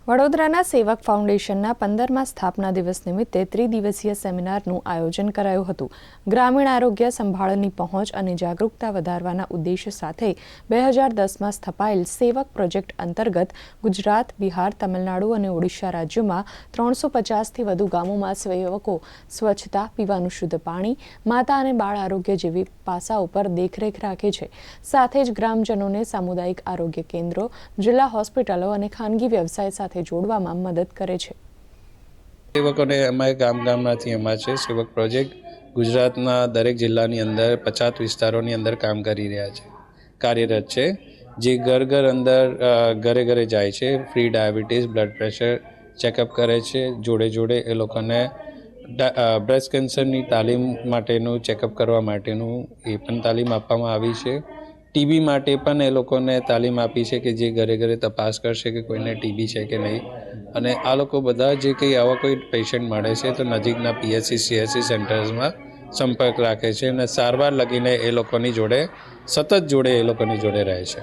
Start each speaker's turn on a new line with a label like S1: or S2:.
S1: વડોદરાના સેવક ફાઉન્ડેશનના 15મા સ્થાપના દિવસ નિમિત્તે ત્રિદિવસીય સેમિનારનું આયોજન કરાયું હતું. ગ્રામીણ આરોગ્ય સંભાળની પહોંચ અને જાગૃતતા વધારવાના ઉદ્દેશ્ય સાથે 2010માં સ્થપાયેલ સેવક પ્રોજેક્ટ અંતર્ગત ગુજરાત, બિહાર, તમિલનાડુ અને ઓડિશા રાજ્યોમાં 350થી વધુ ગામોમાં સેવકો સ્વચ્છતા, પીવાનું શુદ્ધ પાણી, માતા અને બાળ આરોગ્ય જેવી પાસાઓ પર દેખરેખ રાખે છે. સાથે જ ગ્રામજનોને સામુદાયિક આરોગ્ય કેન્દ્રો, જિલ્લા હોસ્પિટલો અને ખાનગી વ્યવસાય સાથે જોડવામાં મદદ કરે છે.
S2: સેવકોને અમારે ગામમાંથી એમાં છે સેવક પ્રોજેક્ટ ગુજરાતના દરેક જિલ્લાની અંદર 50 વિસ્તારોની અંદર કામ કરી રહ્યા છે, કાર્યરત છે, જે ઘરે ઘરે જાય છે, free diabetes, blood pressure checkup કરે છે. જોડે એ લોકોને બ્રેસ્ટ કેન્સરની તાલીમ માટેનું ચેકઅપ કરવા માટેનું એ પણ તાલીમ આપવામાં આવી છે. ટીબી માટે પણ એ લોકોને તાલીમ આપી છે કે જે ઘરે તપાસ કરશે કે કોઈને ટીબી છે કે નહીં. અને આ લોકો બધા જે કંઈ આવા કોઈ પેશન્ટ મળે છે તો નજીકના PSC, CSC સેન્ટર્સમાં સંપર્ક રાખે છે અને સારવાર લગીને એ લોકોની જોડે રહે છે.